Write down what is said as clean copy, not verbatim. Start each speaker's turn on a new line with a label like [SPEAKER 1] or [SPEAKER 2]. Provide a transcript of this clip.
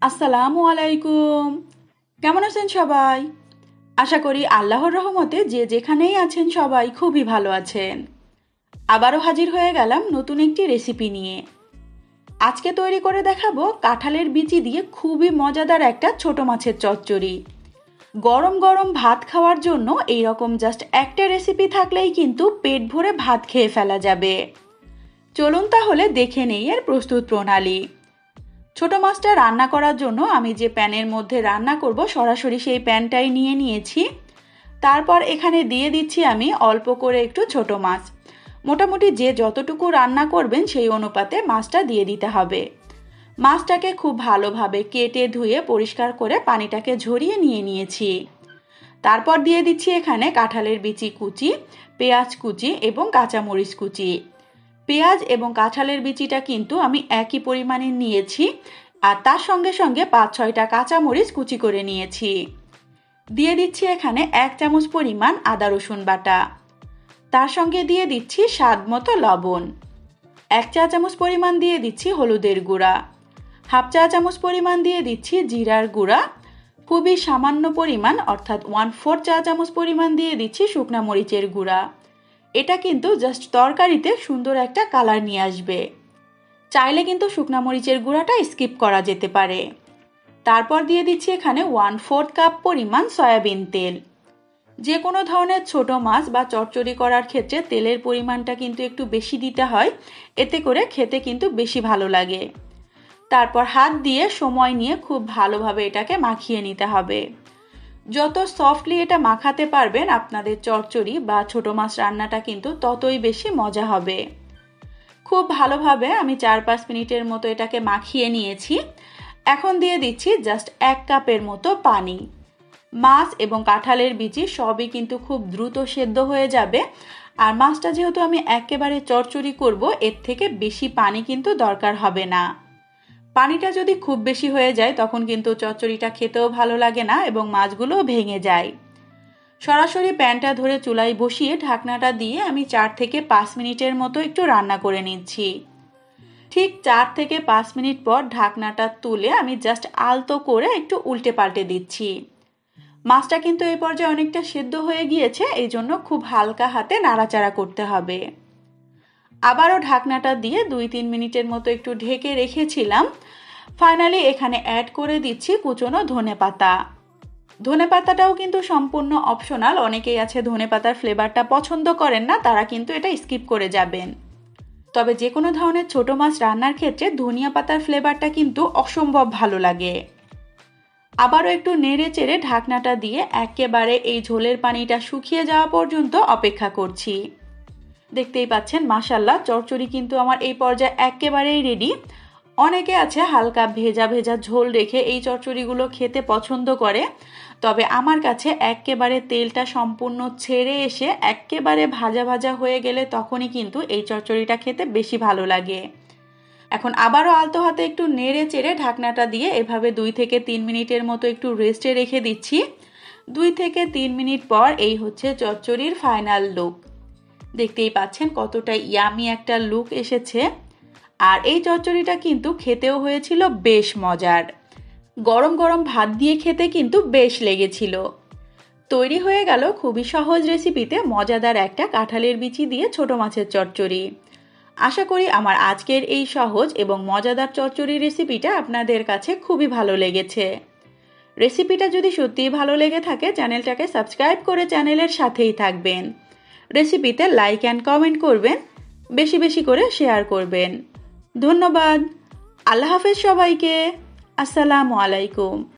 [SPEAKER 1] আসসালামু আলাইকুম। কেমন আছেন সবাই? আশা করি আল্লাহর রহমতে যে যেখানেই আছেন সবাই খুবই ভালো আছেন। আবারও হাজির হয়ে গেলাম নতুন একটি রেসিপি নিয়ে। আজকে তৈরি করে দেখাবো কাঁঠালের বিচি দিয়ে খুবই মজাদার একটা ছোট মাছের চচ্চড়ি। গরম গরম ভাত খাওয়ার জন্য এইরকম জাস্ট একটা রেসিপি থাকলেই কিন্তু পেট ভরে ভাত খেয়ে ফেলা যাবে। চলুন তাহলে দেখে নেই এর প্রস্তুত প্রণালী। ছোট মাছটা রান্না করার জন্য আমি যে প্যানের মধ্যে রান্না করব সরাসরি সেই প্যানটাই নিয়ে নিয়েছি। তারপর এখানে দিয়ে দিচ্ছি আমি অল্প করে একটু ছোট মাছ। মোটামুটি যে যতটুকু রান্না করবেন সেই অনুপাতে মাছটা দিয়ে দিতে হবে। মাছটাকে খুব ভালোভাবে কেটে ধুয়ে পরিষ্কার করে পানিটাকে ঝরিয়ে নিয়ে নিয়েছি। তারপর দিয়ে দিচ্ছি এখানে কাঁঠালের বিচি কুচি, পেঁয়াজ কুচি এবং কাঁচামরিচ কুচি। পেঁয়াজ এবং কাঁঠালের বিচিটা কিন্তু আমি একই পরিমাণে নিয়েছি, আর তার সঙ্গে সঙ্গে 5-6টা কাঁচামরিচ কুচি করে নিয়েছি। দিয়ে দিচ্ছি এখানে 1 চামচ পরিমাণ আদা রসুন বাটা। তার সঙ্গে দিয়ে দিচ্ছি স্বাদ মতো লবণ। 1 চা চামচ পরিমাণ দিয়ে দিচ্ছি হলুদের গুঁড়া। 1/2 চা চামচ পরিমাণ দিয়ে দিচ্ছি জিরার গুঁড়া। খুবই সামান্য পরিমাণ অর্থাৎ 1/4 চা চামচ পরিমাণ দিয়ে দিচ্ছি শুকনা মরিচের গুঁড়া। এটা কিন্তু জাস্ট তরকারিতে সুন্দর একটা কালার নিয়ে আসবে। চাইলে কিন্তু শুকনা মরিচের গুঁড়াটা স্কিপ করা যেতে পারে। তারপর দিয়ে দিচ্ছি এখানে 1/4 কাপ পরিমাণ সয়াবিন তেল। যে কোনো ধরনের ছোট মাছ বা চচ্চড়ি করার ক্ষেত্রে তেলের পরিমাণটা কিন্তু একটু বেশি দিতে হয়, এতে করে খেতে কিন্তু বেশি ভালো লাগে। তারপর হাত দিয়ে সময় নিয়ে খুব ভালোভাবে এটাকে মাখিয়ে নিতে হবে। যত সফটলি এটা মাখাতে পারবেন আপনাদের চচ্চড়ি বা ছোট মাছ রান্নাটা কিন্তু ততই বেশি মজা হবে। খুব ভালোভাবে আমি 4-5 মিনিটের মতো এটাকে মাখিয়ে নিয়েছি। এখন দিয়ে দিচ্ছি জাস্ট 1 কাপের মতো পানি। মাছ এবং কাঁঠালের বিচি সবই কিন্তু খুব দ্রুত সেদ্ধ হয়ে যাবে, আর মাছটা যেহেতু আমি একেবারে চচ্চড়ি করব, এর থেকে বেশি পানি কিন্তু দরকার হবে না। পানিটা যদি খুব বেশি হয়ে যায় তখন কিন্তু চচ্চড়িটা খেতেও ভালো লাগে না এবং মাছগুলোও ভেঙে যায়। সরাসরি প্যানটা ধরে চুলায় বসিয়ে ঢাকনাটা দিয়ে আমি 4 থেকে 5 মিনিটের মতো একটু রান্না করে নিচ্ছি। ঠিক 4 থেকে 5 মিনিট পর ঢাকনাটা তুলে আমি জাস্ট আলতো করে একটু উল্টে পাল্টে দিচ্ছি। মাছটা কিন্তু এই পর্যায়ে অনেকটা সেদ্ধ হয়ে গিয়েছে, এই জন্য খুব হালকা হাতে নাড়াচাড়া করতে হবে। আবারও ঢাকনাটা দিয়ে 2-3 মিনিটের মতো একটু ঢেকে রেখেছিলাম। ফাইনালি এখানে অ্যাড করে দিচ্ছি কুচনো ধনেপাতা। ধনেপাতাটাও কিন্তু সম্পূর্ণ অপশনাল। অনেকেই আছে ধনেপাতার ফ্লেভারটা পছন্দ করেন না, তারা কিন্তু এটা স্কিপ করে যাবেন। তবে যে কোনো ধরনের ছোট মাছ রান্নার ক্ষেত্রে ধনিয়া পাতার ফ্লেভারটা কিন্তু অসম্ভব ভালো লাগে। আবারও একটু নেড়ে চেড়ে ঢাকনাটা দিয়ে একেবারে এই ঝোলের পানিটা শুকিয়ে যাওয়া পর্যন্ত অপেক্ষা করছি। দেখতেই পাচ্ছেন মাশাআল্লাহ চচ্চড়ি কিন্তু আমার এই পর্যায়ে একেবারেই রেডি। অনেকে আছে হালকা ভেজা ভেজা ঝোল রেখে এই চচ্চড়িগুলো খেতে পছন্দ করে, তবে আমার কাছে একেবারে তেলটা সম্পূর্ণ ছেড়ে এসে একেবারে ভাজা ভাজা হয়ে গেলে তখনই কিন্তু এই চচ্চড়িটা খেতে বেশি ভালো লাগে। এখন আবারও আলতো হাতে একটু নেড়ে চেড়ে ঢাকনাটা দিয়ে এভাবে 2 থেকে 3 মিনিটের মতো একটু রেস্টে রেখে দিচ্ছি। 2 থেকে 3 মিনিট পর এই হচ্ছে চচ্চড়ির ফাইনাল লুক। দেখতেই পাচ্ছেন কতটা ইয়ামি একটা লুক এসেছে। আর এই চচ্চড়িটা কিন্তু খেতেও হয়েছিল বেশ মজার। গরম গরম ভাত দিয়ে খেতে কিন্তু বেশ লেগেছিল। তৈরি হয়ে গেল খুবই সহজ রেসিপিতে মজাদার একটা কাঁঠালের বিচি দিয়ে ছোট মাছের চচ্চড়ি। আশা করি আমার আজকের এই সহজ এবং মজাদার চচ্চড়ি রেসিপিটা আপনাদের কাছে খুবই ভালো লেগেছে। রেসিপিটা যদি সত্যিই ভালো লেগে থাকে চ্যানেলটাকে সাবস্ক্রাইব করে চ্যানেলের সাথেই থাকবেন। রেসিপিতে লাইক অ্যান্ড কমেন্ট করবেন, বেশি বেশি করে শেয়ার করবেন। ধন্যবাদ। আল্লাহ হাফেজ সবাইকে। আসসালামু আলাইকুম।